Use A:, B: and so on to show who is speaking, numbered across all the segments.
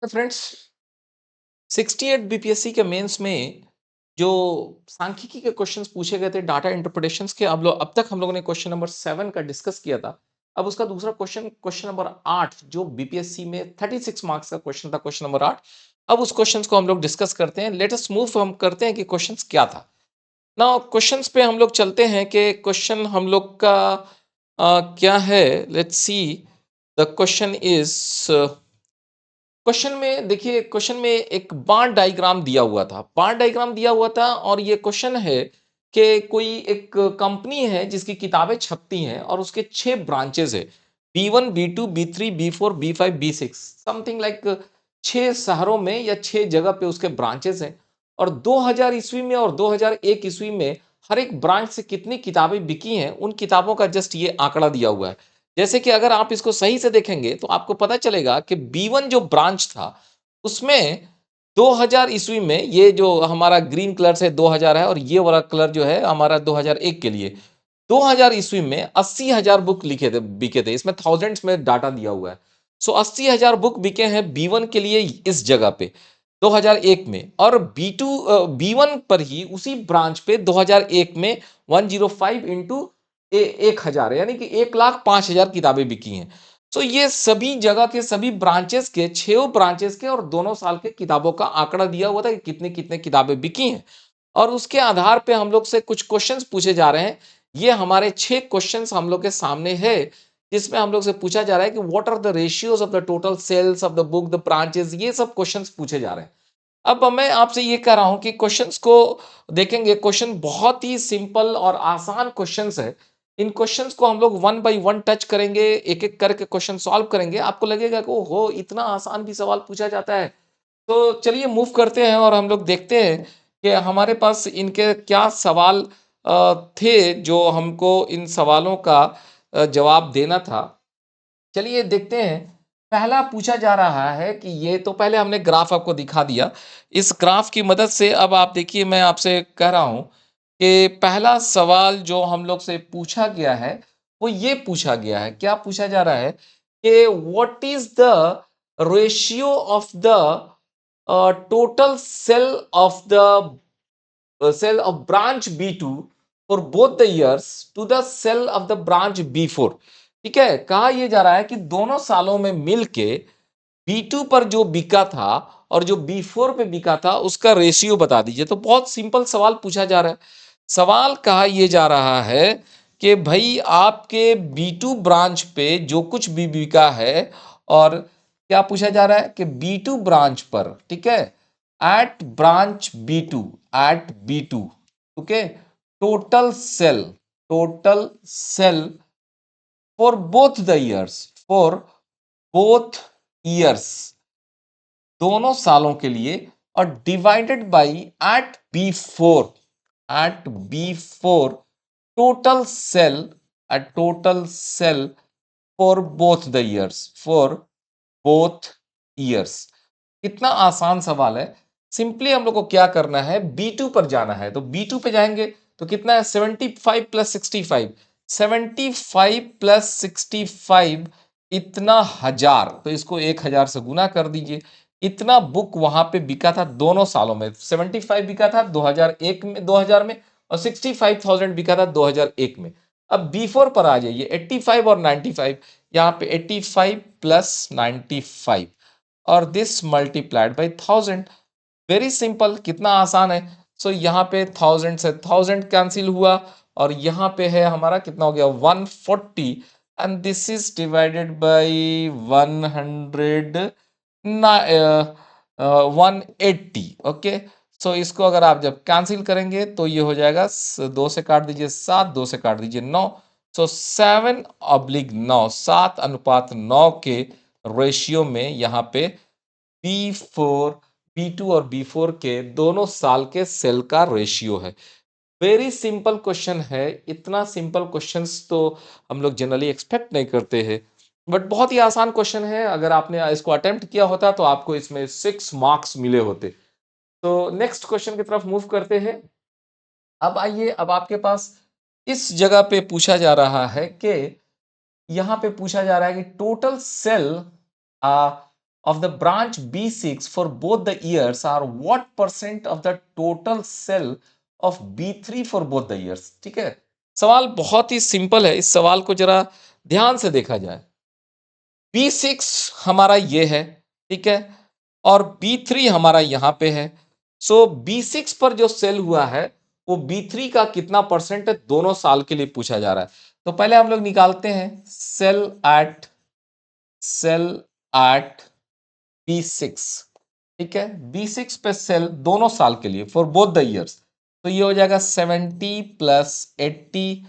A: तो friends 68 BPSC के mains में जो सांख्यिकी के क्वेश्चंस पूछे गए थे डाटा इंटरप्रिटेशंस के अब तक हम लोगों ने क्वेश्चन नंबर 7 का डिस्कस किया था। अब उसका दूसरा क्वेश्चन नंबर 8 जो बीपीएससी में 36 मार्क्स का क्वेश्चन था, क्वेश्चन नंबर 8। अब उस क्वेश्चंस को हम लोग डिस्कस करते हैं। लेट अस मूव, हम करते हैं कि क्वेश्चंस क्या था। नाउ क्वेश्चंस पे हम लोग चलते हैं कि क्वेश्चन हम लोग का क्या है। Let's see the question is, question में देखिए, क्वेश्चन में एक बार डायग्राम दिया हुआ था, बार डायग्राम दिया हुआ था और ये क्वेश्चन है कि कोई एक कंपनी है जिसकी किताबें छपती हैं और उसके 6 ब्रांचेस है, B1 B2 B3 B4 B5 B6, something like 6 शहरों में या 6 जगह पे उसके ब्रांचेस हैं। और 2000 ईस्वी में और 2001 ईस्वी में हर एक ब्रांच से कितनी किताबें बिकी हैं, उन किताबों का जस्ट ये आंकड़ा दिया हुआ है। जैसे कि अगर आप इसको सही से देखेंगे तो आपको पता चलेगा कि B1 जो ब्रांच था उसमें 2000 ईस्वी में, ये जो हमारा ग्रीन कलर से 2000 है और ये वाला कलर जो है हमारा 2001 के लिए, 2000 ईस्वी में 80,000 बुक लिखे थे, बिके थे। इसमें थाउजेंड्स में डाटा दिया हुआ है। सो 80,000 बुक बिके हैं B1 के लिए इस जगह पे 2001 में, और B1 पर ही उसी ब्रांच पे 2001 में 105 इंटू 1000 यानी कि 1,05,000 किताबें बिकी हैं। तो ये सभी जगह के सभी ब्रांचेस के, 6 ब्रांचेस के और दोनों साल के किताबों का आंकड़ा दिया हुआ था कि कितने कितने किताबें बिकी हैं। और उसके आधार पे हम लोग से कुछ क्वेश्चंस पूछे जा रहे हैं। ये हमारे 6 क्वेश्चंस हम लोग के सामने है, जिसमें हम लोग से पूछा जा रहा है कि what are the ratios of the total sales of the book, the branches, ये सब क्वेश्चंस पूछे जा रहे हैं। अब मैं आपसे ये कह रहा हूं कि क्वेश्चंस को देखेंगे, क्वेश्चन बहुत ही सिंपल और आसान क्वेश्चंस है। इन क्वेश्चंस को हम लोग वन बाय वन टच करेंगे, एक एक करके क्वेश्चन सॉल्व करेंगे। आपको लगेगा कि ओहो, इतना आसान भी सवाल पूछा जाता है। तो चलिए मूव करते हैं और हम लोग देखते हैं कि हमारे पास इनके क्या सवाल थे जो हमको इन सवालों का जवाब देना था। चलिए देखते हैं। पहला पूछा जा रहा है कि ये तो पहले हमने ग्राफ आपको दिखा दिया। इस ग्राफ की मदद से अब आप देखिए, मैं आपसे कह रहा हूं कि पहला सवाल जो हम लोग से पूछा गया है वो ये पूछा गया है। क्या पूछा जा रहा है कि what is the ratio of the total sale of the cell of branch B2 for both the years to the cell of the branch B4। ठीक है, कहा यह जा रहा है कि दोनों सालों में मिलके B2 पर जो बिका था और जो B4 पे बिका था उसका रेशियो बता दीजिए। तो बहुत सिंपल सवाल पूछा जा रहा है। सवाल कहा यह जा रहा है कि भाई आपके B2 ब्रांच पे जो कुछ भी बिका है, और क्या पूछा जा रहा है कि B2 ब्रांच पर, ठीक है, at branch B2, at B2, okay, total sell for both the years, for both years, दोनों सालों के लिए, और divided by at B4 total sell for both the years, for both years। कितना आसान सवाल है। सिंपली हम लोग को क्या करना है, B2 पर जाना है। तो B2 पे जाएंगे तो कितना है, 75 प्लस 65, 75 प्लस 65 इतना हजार, तो इसको 1000 से गुना कर दीजिए। इतना बुक वहां पे बिका था दोनों सालों में। 75 बिका था 2001 में, 2000 में, और 65,000 बिका था 2001 में। अब B4 पर आ जाइए, 85 और 95, यहाँ पे 85 प्लस 95 और this multiplied by 1000। Very simple, कितना आसान है। सो यहाँ पे 1000 से 1000 कैंसिल हुआ और यहाँ पे है हमारा कितना हो गया, 140, and this is divided by 100, 180। Okay, so इसको अगर आप जब कैंसिल करेंगे तो ये हो जाएगा, 2 से काट दीजिए 7, 2 से काट दीजिए 9, सो 7/9, 7:9 के रेशियो में यहाँ पे B4, B2 और B4 के दोनों साल के सेल का रेशियो है। वेरी सिंपल क्वेश्चन है। इतना सिंपल क्वेश्चंस तो हम लोग जनरली एक्सपेक्ट नहीं करते हैं, बट बहुत ही आसान क्वेश्चन है। अगर आपने इसको अटेम्प्ट किया होता तो आपको इसमें 6 मार्क्स मिले होते। तो नेक्स्ट क्वेश्चन की तरफ मूव करते हैं। अब आइए, अब आपके पास इस जगह पे पूछा जा रहा है कि यहाँ पे पूछा जा रहा है कि total sale of the branch B6 for both the years are what percent of the total cell of B3 for both the years? ठीक है, सवाल बहुत ही सिंपल है। इस सवाल को जरा ध्यान से देखा जाए। B6 हमारा ये है, ठीक है, और B3 हमारा यहां पे है। सो B6 पर जो सेल हुआ है वो B3 का कितना परसेंट है, दोनों साल के लिए पूछा जा रहा है। तो पहले हम लोग निकालते हैं सेल एट B6, ठीक है, B6 पे सेल दोनों साल के लिए फॉर बोथ द ईयर्स। तो ये हो जाएगा 70 प्लस 80,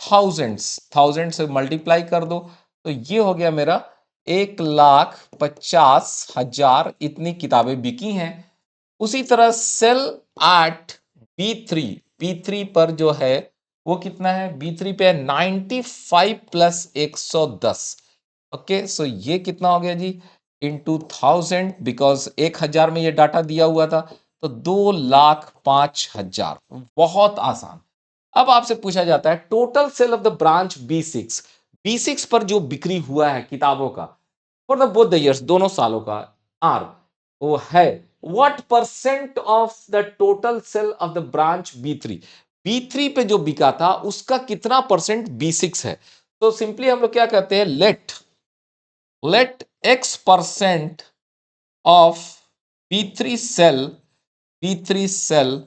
A: थाउजेंड से मल्टीप्लाई कर दो, तो ये हो गया मेरा 1,50,000 इतनी किताबें बिकी हैं। उसी तरह सेल एट B3 पर जो है वो कितना है, B3 पे 95 प्लस 110। ओके, सो ये कितना हो गया जी, इंटू 1000, बिकॉज 1000 में ये डाटा दिया हुआ था, तो 2,05,000। बहुत आसान। अब आपसे पूछा जाता है total sale of the branch B6 पर जो बिक्री हुआ है किताबों का for the both the years, दोनों सालों का, आर वो है what percent of the total sale of the branch B3 पे जो बिका था उसका कितना परसेंट B6 है। तो सिंपली हम लोग क्या कहते हैं, let X% of B3 sale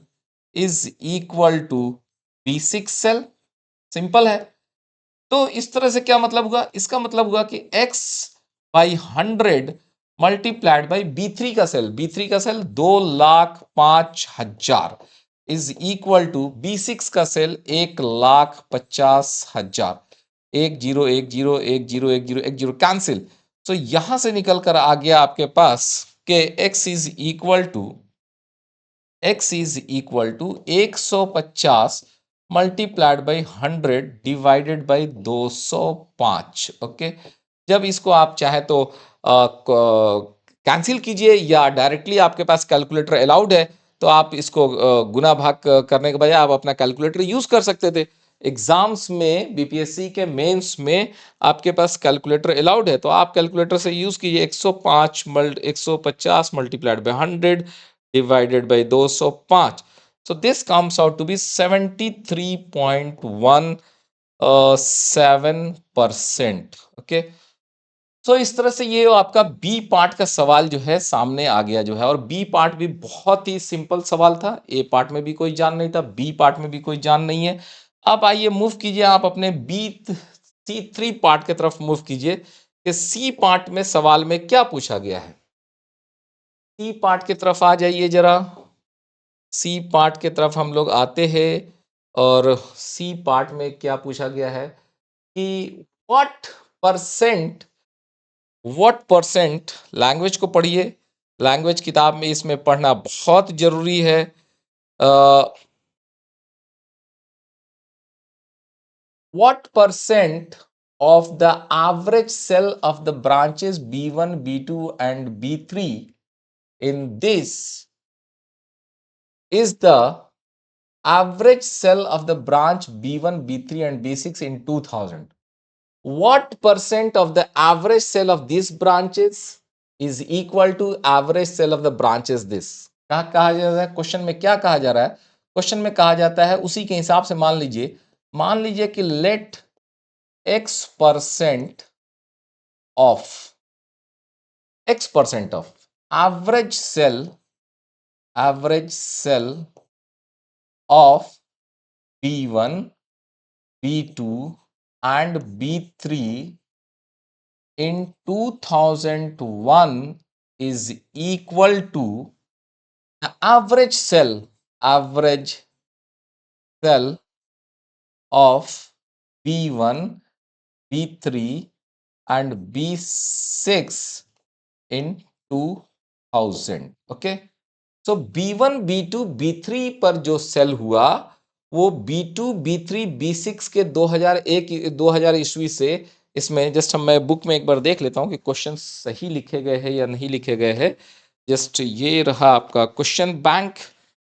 A: is equal to B6 sale. Simple है। तो इस तरह से क्या मतलब हुआ, इसका मतलब हुआ कि X by 100 multiplied by B3 का सेल, B3 का cell 2,05,000 is equal to B6 का सेल 1,50,000। 1010101010 कैंसिल। तो यहां से निकल कर आ गया आपके पास कि X is equal to 150 multiplied by 100 divided by 205। Okay, जब इसको आप चाहे तो कैंसिल कीजिए या डायरेक्टली आपके पास कैलकुलेटर अलाउड है तो आप इसको गुना भाग करने के बजाय आप अपना कैलकुलेटर यूज कर सकते थे। एग्जाम्स में बीपीएससी के मेंस में आपके पास कैलकुलेटर अलाउड है तो आप कैलकुलेटर से यूज कीजिए। 150 multiplied by 100 divided by 205. So this comes out to be 73.17%. Okay. तो इस तरह से ये आपका बी पार्ट का सवाल जो है सामने आ गया जो है, और बी पार्ट भी बहुत ही सिंपल सवाल था। ए पार्ट में भी कोई जान नहीं था, बी पार्ट में भी कोई जान नहीं है। अब आइए मूव कीजिए आप अपने C3 पार्ट की तरफ मूव कीजिए कि सी पार्ट में सवाल में क्या पूछा गया है। सी पार्ट की तरफ आ जाइए जरा। सी पार्ट की तरफ हम लोग आते हैं और सी पार्ट में क्या पूछा गया है कि व्हाट परसेंट, लैंग्वेज को पढ़िए, लैंग्वेज किताब में इसमें पढ़ना बहुत जरूरी है। What percent of the average sale of the branches B1, B2 and B3 in this is the average cell of the branch B1, B3 and B6 in 2000. What percent of the average cell of these branches is equal to average cell of the branches this? क्या कहा जा रहा है question में, क्या कहा जा रहा है क्वेश्चन में, कहा जाता है उसी के हिसाब से मान लीजिए कि let X% of average cell of B1, B2 and B3 in 2001 is equal to the average cell of B1, B3 and B6 in 2000. Okay, so B1, B2, B3 पर जो सेल हुआ वो B2, B3, B6 के 2000 ईस्वी से, इसमें just मैं book में एक बार देख लेता हूं कि क्वेश्चन सही लिखे गए हैं या नहीं लिखे गए हैं। जस्ट ये रहा आपका क्वेश्चन बैंक,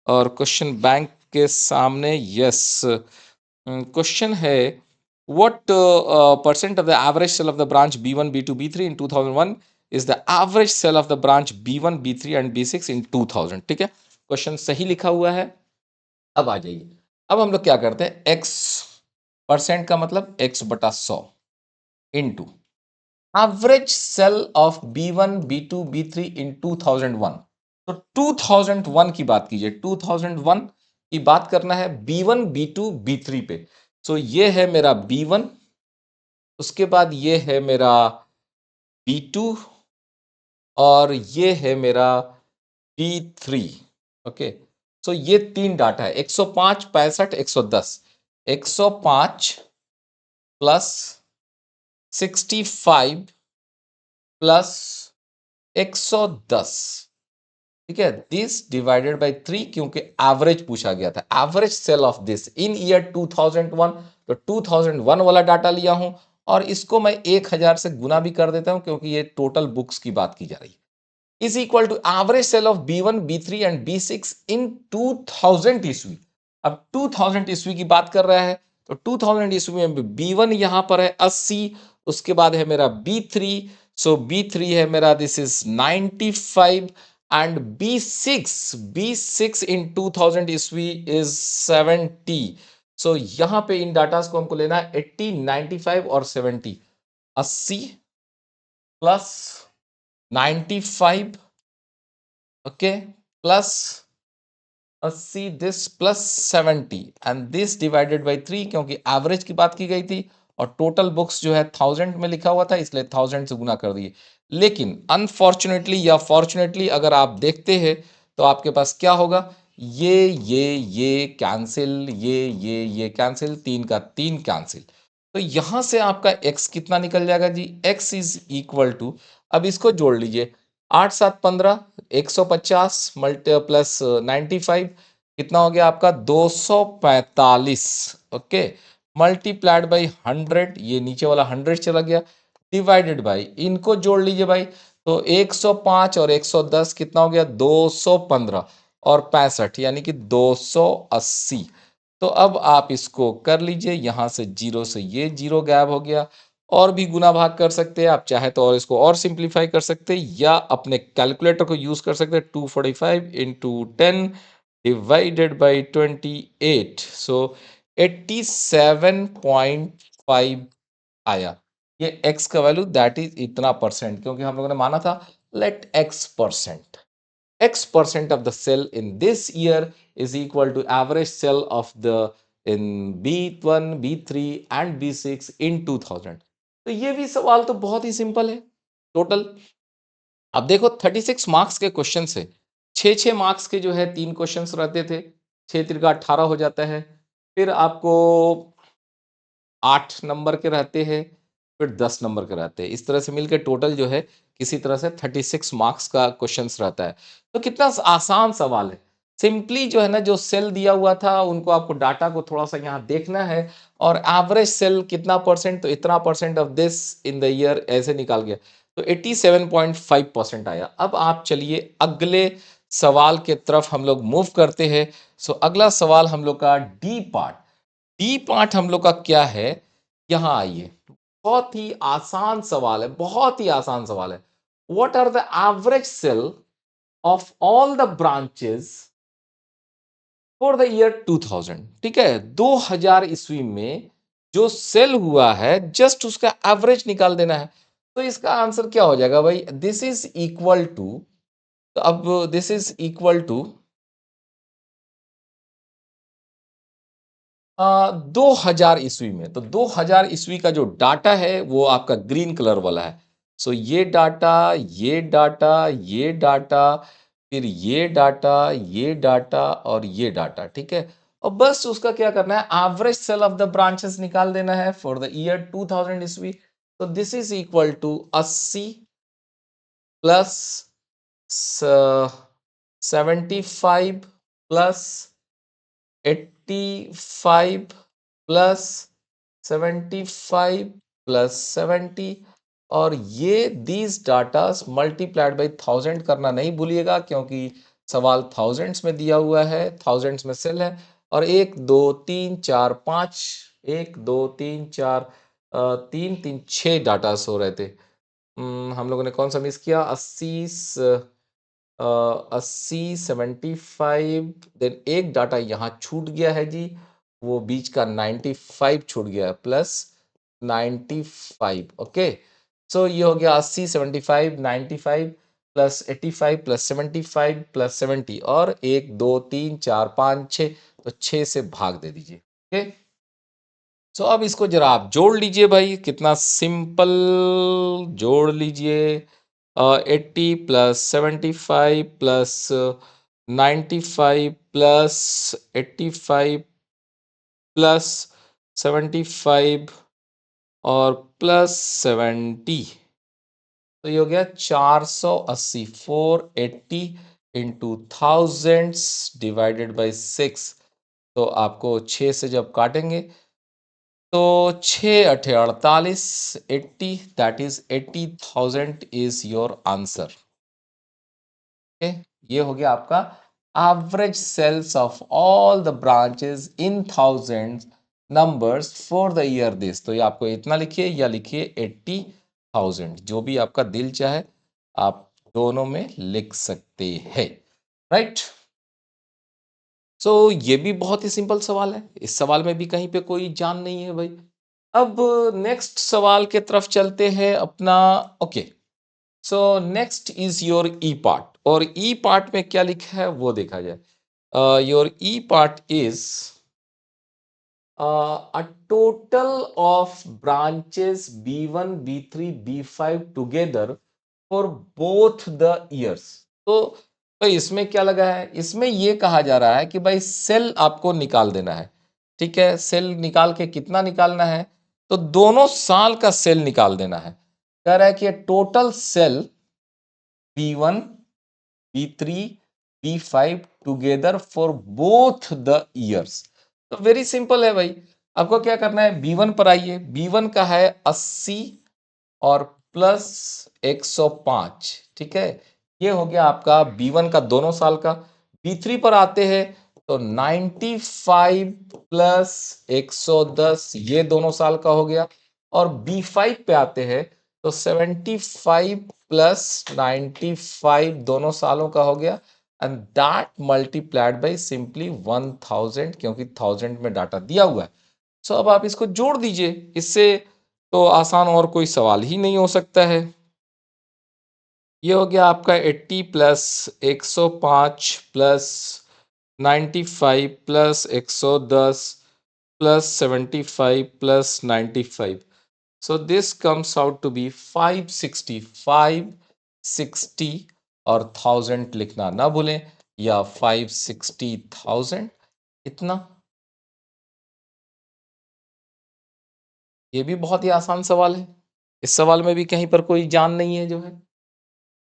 A: और क्वेश्चन बैंक के सामने यस क्वेश्चन है what percent of the average cell of the branch B1, B2, B3 in 2001 is the average sale of the branch B1 B3 and B6 in 2000। ठीक है, question सही लिखा हुआ है। अब आ जाइए, अब हम लोग क्या करते हैं, x परसेंट का मतलब x/100 into average sale of B1 B2 B3 in 2001। तो 2001 की बात कीजिए, 2001 की बात करना है B1 B2 B3 पे। सो ये है मेरा B1, उसके बाद ये है मेरा B2 और ये है मेरा B3। ओके, सो ये तीन डाटा है, 105 65 110। 105 प्लस 65 प्लस 110। ठीक है, दिस डिवाइडेड बाय 3, क्योंकि एवरेज पूछा गया था, average sale of this in year 2001। तो 2001 वाला डाटा लिया हूं और इसको मैं 1000 से गुना भी कर देता हूं, क्योंकि ये टोटल बुक्स की बात की जा रही है, is equal to average sale of B1 B3 and B6 in 2000 ईस्वी। अब 2000 ईस्वी की बात कर रहा है, तो 2000 ईस्वी में B1 यहां पर है 80, उसके बाद है मेरा B3, सो B3 है मेरा this is 95 and B6 in 2000 ईस्वी इज 70। सो यहां पे इन डाटास को हमको लेना है 80 95 और 70। 80 plus 95, okay, plus 80 this plus 70 and this divided by 3, क्योंकि एवरेज की बात की गई थी और टोटल बुक्स जो है 1000 में लिखा हुआ था, इसलिए 1000 से गुना कर दिए। लेकिन अनफॉर्चुनेटली या फॉर्चुनेटली अगर आप देखते हैं तो आपके पास क्या होगा, ये कैंसिल, ये कैंसिल, तीन का तीन कैंसिल। तो यहां से आपका x कितना निकल जाएगा जी, x इज इक्वल टू, अब इसको जोड़ लीजिए, 8 7 15, 150 मल्टी प्लस 95 कितना हो गया आपका 245। ओके, मल्टीप्लाइड बाई 100, ये नीचे वाला 100 चला गया, डिवाइडेड बाई, इनको जोड़ लीजिए भाई, तो 105 और 110 कितना हो गया 215 और 65 यानी कि 280। तो अब आप इसको कर लीजिए, यहां से जीरो से ये जीरो गायब हो गया, और भी गुना भाग कर सकते हैं आप चाहे तो, और इसको और सिंप्लीफाई कर सकते हैं या अपने कैलकुलेटर को यूज कर सकते हैं। 245 इंटू 10 डिवाइडेड बाई 28, सो 87.5 आया। ये x का वैल्यू दैट इज इतना परसेंट, क्योंकि हम लोगों ने माना था late x% of the cell in this year is equal to average cell of the in B1 B3 and B6 in 2000। तो ये भी सवाल तो बहुत ही सिंपल है टोटल। अब देखो 36 मार्क्स के क्वेश्चन से 6 मार्क्स के जो है तीन क्वेश्चंस रहते थे, 6 तिरका 18 हो जाता है, फिर आपको 8 नंबर के रहते हैं, फिर 10 नंबर के रहते हैं, इस तरह से मिलकर टोटल जो है किसी तरह से 36 मार्क्स का क्वेश्चंस रहता है। तो कितना आसान सवाल है, सिंपली जो है ना, जो सेल दिया हुआ था उनको आपको डाटा को थोड़ा सा यहाँ देखना है, और एवरेज सेल कितना परसेंट, तो इतना percent of this in the year ऐसे निकाल गया, तो 87.5% आया। अब आप चलिए अगले सवाल के तरफ हम लोग मूव करते हैं। सो अगला सवाल हम लोग का डी पार्ट हम लोग का क्या है, यहां आइए, बहुत ही आसान सवाल है, बहुत ही आसान सवाल है। What are the average sale of all the branches for the year 2000। ठीक है, 2000 ईस्वी में जो सेल हुआ है जस्ट उसका एवरेज निकाल देना है। तो इसका आंसर क्या हो जाएगा भाई, दिस इज इक्वल टू, तो अब दिस इज इक्वल टू 2000 ईस्वी में। तो 2000 ईस्वी का जो डाटा है वो आपका ग्रीन कलर वाला है। सो ये डाटा, ये डाटा, ये डाटा, फिर ये डाटा, ये डाटा और ये डाटा। ठीक है, और बस उसका क्या करना है, average sale of the branches निकाल देना है फॉर द ईयर 2000 ईस्वी। तो this is equal to 80 plus 75 plus 85 plus 75 plus 70, और ये दीज डाटास मल्टीप्लाइड बाई 1000 करना नहीं भूलिएगा, क्योंकि सवाल थाउजेंड्स में दिया हुआ है, थाउजेंड्स में सेल है। और 1 2 3 4 5, 1 2 3 4 3 3 6 डाटास हो रहे थे। हम लोगों ने कौन सा मिस किया? 80 75 देन एक डाटा यहाँ छूट गया है जी, वो बीच का 95 छूट गया है, प्लस 95। ओके, सो ये हो गया 80 75 95 प्लस 85 प्लस 75 प्लस 70 और 1 2 3 4 5 6, तो 6 से भाग दे दीजिए। ओके, सो अब इसको जरा आप जोड़ लीजिए भाई, कितना सिंपल, जोड़ लीजिए। 80 प्लस 75 प्लस 95 प्लस 85 प्लस 75 और प्लस 70, तो ये हो गया 480। 480 इंटू थाउजेंड्स डिवाइडेड बाई 6, तो आपको 6 से जब काटेंगे तो 6 अठे 48, 80, that is 80,000 is your answer. Okay, ये हो गया आपका average sales of all the branches in thousand numbers for the year this. तो ये आपको इतना लिखिए या लिखिए 80,000, जो भी आपका दिल चाहे आप दोनों में लिख सकते हैं, राइट। सो ये भी बहुत ही सिंपल सवाल है, इस सवाल में भी कहीं पे कोई जान नहीं है भाई। अब नेक्स्ट सवाल के तरफ चलते हैं अपना। Okay, so next is your E part, और ई पार्ट में क्या लिखा है वो देखा जाए। Your E part is a total of branches B1 B3 B5 together for both the years। तो भाई इसमें क्या लगा है, इसमें ये कहा जा रहा है कि भाई सेल आपको निकाल देना है। ठीक है, सेल निकाल के कितना निकालना है, तो दोनों साल का सेल निकाल देना है। कह रहा है कि total sale B1 B3 B5 together for both the years. तो वेरी सिंपल है भाई, आपको क्या करना है, B1 पर आइए। B1 का है 80 और प्लस 105। ठीक है, ये हो गया आपका B1 का दोनों साल का। B3 पर आते हैं तो 95 प्लस 110, ये दोनों साल का हो गया। और B5 पे आते हैं तो 75 प्लस 95 दोनों सालों का हो गया, and that multiplied by simply 1000, क्योंकि 1000 में डाटा दिया हुआ है। सो अब आप इसको जोड़ दीजिए, इससे तो आसान और कोई सवाल ही नहीं हो सकता है। ये हो गया आपका 80 plus 105 plus 95 plus 110 plus 75 plus 95। So this comes out to be 560। 560 और 1000 लिखना ना भूलें, या 560,000 इतना। ये भी बहुत ही आसान सवाल है, इस सवाल में भी कहीं पर कोई जान नहीं है जो है।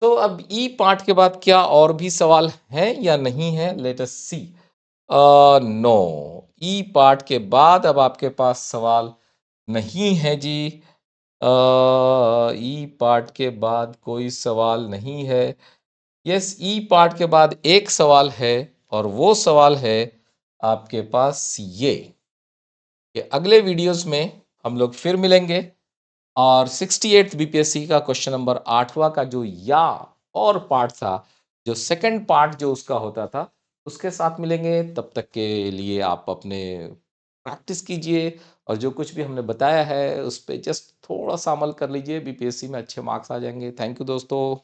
A: तो अब ई पार्ट के बाद क्या और भी सवाल हैं या नहीं है, लेट अस सी। नो, ई पार्ट के बाद अब आपके पास सवाल नहीं है जी। ई पार्ट के बाद कोई सवाल नहीं है। यस, ई पार्ट के बाद एक सवाल है, और वो सवाल है आपके पास ये कि अगले वीडियोस में हम लोग फिर मिलेंगे, और 68th बीपीएससी का क्वेश्चन नंबर 8वां का जो या और पार्ट था, जो सेकंड पार्ट जो उसका होता था, उसके साथ मिलेंगे। तब तक के लिए आप अपने प्रैक्टिस कीजिए, और जो कुछ भी हमने बताया है उस पे जस्ट थोड़ा सा अमल कर लीजिए, बीपीएससी में अच्छे मार्क्स आ जाएंगे। थैंक यू दोस्तों।